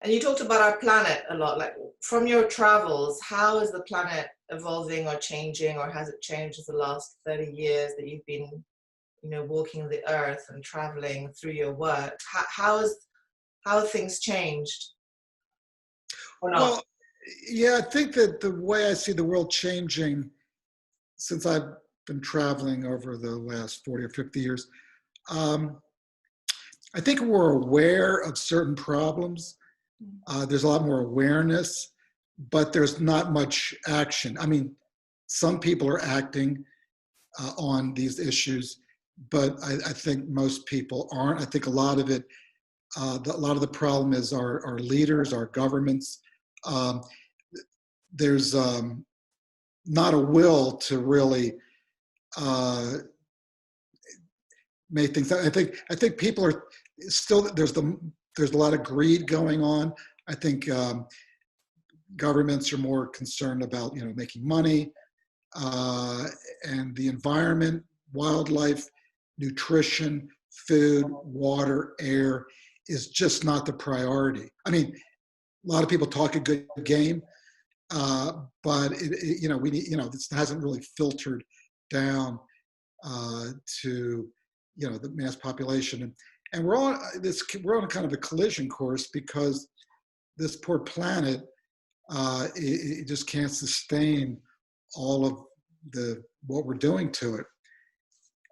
And you talked about our planet a lot. Like from your travels, how is the planet evolving or changing, or has it changed in the last 30 years that you've been, walking the earth and traveling through your work? How have things changed or not? Well, yeah, I think that the way I see the world changing since I've been traveling over the last 40 or 50 years, um, I think we're aware of certain problems. There's a lot more awareness, but there's not much action. I mean, some people are acting on these issues, but I think most people aren't. I think a lot of it, a lot of the problem is our leaders, our governments. Um, there's not a will to really make things. I think people are still there's a lot of greed going on. I think governments are more concerned about making money, and the environment, wildlife, nutrition, food, water, air is just not the priority. I mean, a lot of people talk a good game, but we need, this hasn't really filtered down to the mass population, and we're on a kind of a collision course because this poor planet it just can't sustain all of what we're doing to it.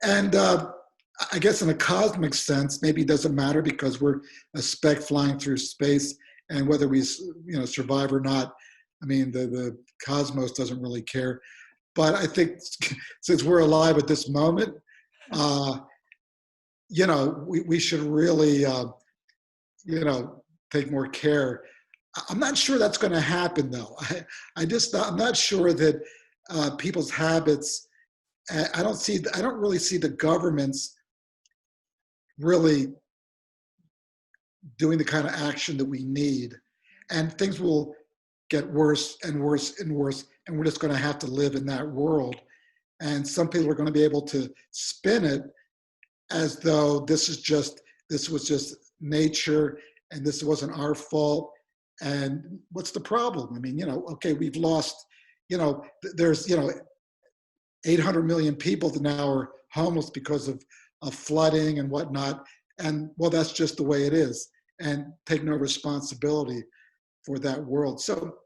And I guess in a cosmic sense, maybe it doesn't matter because we're a speck flying through space, and whether we survive or not, I mean, the cosmos doesn't really care. But I think since we're alive at this moment, we should really, take more care. I'm not sure that's going to happen, though. I'm not sure that people's habits. I don't really see the governments really doing the kind of action that we need, and things will get worse and worse and worse, and we're just going to have to live in that world. And some people are going to be able to spin it as though this was just nature and this wasn't our fault. And what's the problem? I mean, okay, we've lost, there's 800 million people that now are homeless because of flooding and whatnot. And well, that's just the way it is, and take no responsibility for that world. So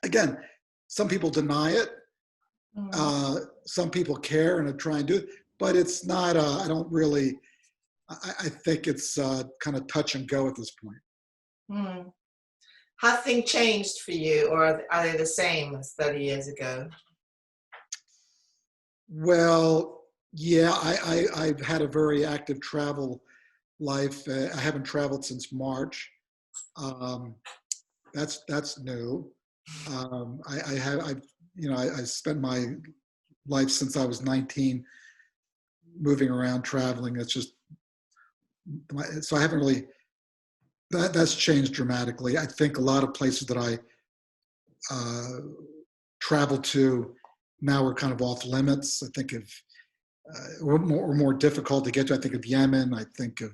again, some people deny it. Some people care and are trying to do it, but it's not, I don't really, I think it's kind of touch and go at this point. Mm. Have things changed for you, or are they the same as 30 years ago? Well, yeah, I've had a very active travel life. I haven't traveled since March. That's new. I spent my life since I was 19 moving around, traveling. It's just, so I haven't really, that's changed dramatically. I think a lot of places that I travel to now are kind of off limits. I think of, or more difficult to get to. I think of Yemen. I think of,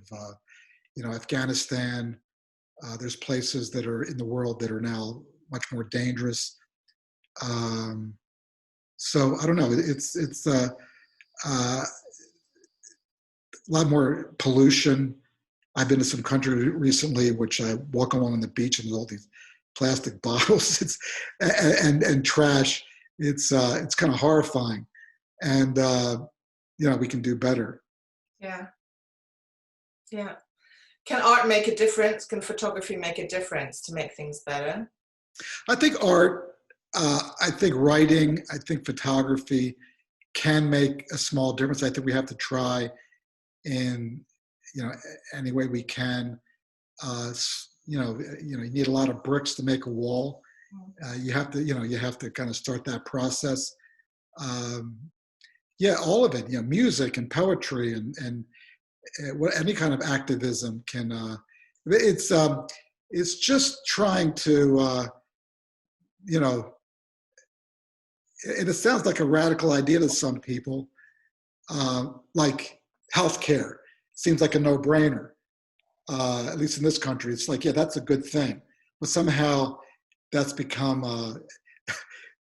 Afghanistan. There's places that are in the world that are now much more dangerous. So I don't know. It's a lot more pollution. I've been to some countries recently, which I walk along on the beach and there's all these plastic bottles and trash. It's kind of horrifying, and we can do better. Yeah. Can art make a difference? Can photography make a difference to make things better? I think art, I think writing, I think photography can make a small difference. I think we have to try in any way we can. You need a lot of bricks to make a wall. You have to kind of start that process. All of it. Music and poetry and any kind of activism can. It's just trying to. It sounds like a radical idea to some people, like healthcare. Seems like a no-brainer. At least in this country, it's like, yeah, that's a good thing. but somehow that's become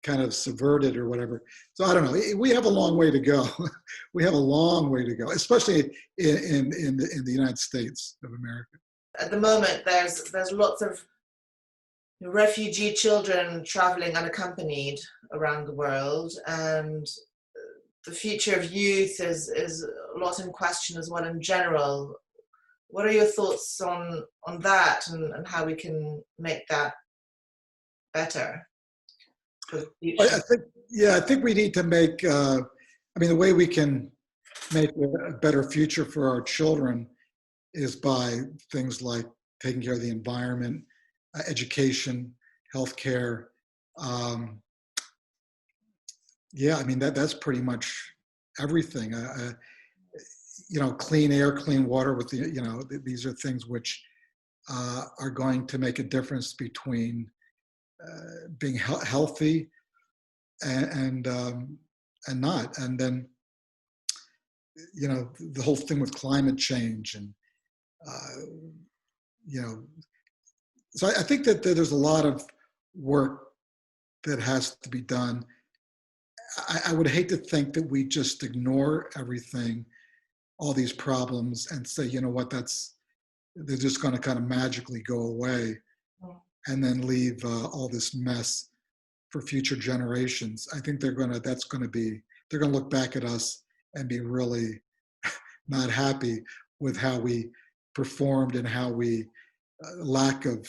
kind of subverted or whatever. So I don't know. We have a long way to go. We have a long way to go, especially in the United States of America. At the moment, there's lots of refugee children traveling unaccompanied around the world, and the future of youth is a lot in question as well in general. What are your thoughts on that, and how we can make that better for the future? I think we need to make, the way we can make a better future for our children is by things like taking care of the environment, education, healthcare. That's pretty much everything. Clean air, clean water. These are things which are going to make a difference between being healthy and not. And then, the whole thing with climate change and, so I think that there's a lot of work that has to be done. I would hate to think that we just ignore everything, all these problems, and say, you know what, they're just going to kind of magically go away, and then leave all this mess for future generations. I think they're going to look back at us and be really not happy with how we performed and how we lack of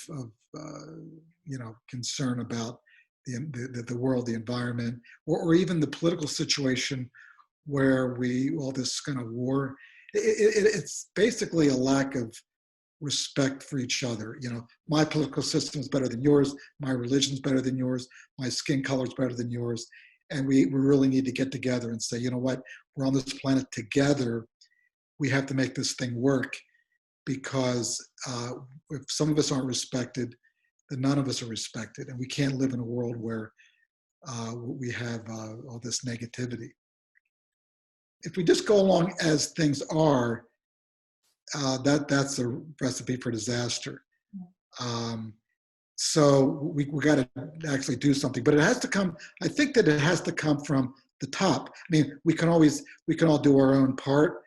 concern about the world, the environment, or even the political situation where all this kind of war. It's basically a lack of respect for each other. My political system is better than yours. My religion is better than yours. My skin color is better than yours. And we really need to get together and say, you know what, we're on this planet together. We have to make this thing work, because if some of us aren't respected, then none of us are respected. And we can't live in a world where we have all this negativity. If we just go along as things are, that's a recipe for disaster. So we got to actually do something, but it has to come. I think that it has to come from the top. We can all do our own part,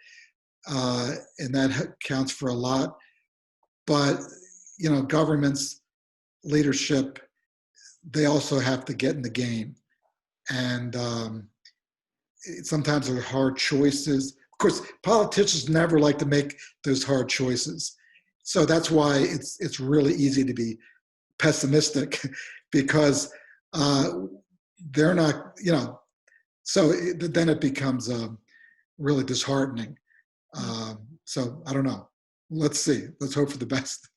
and that counts for a lot. But governments, leadership, they also have to get in the game, and sometimes there are hard choices. Of course, politicians never like to make those hard choices, so that's why it's really easy to be pessimistic, because they're not, so then it becomes really disheartening. So I don't know. Let's see. Let's hope for the best.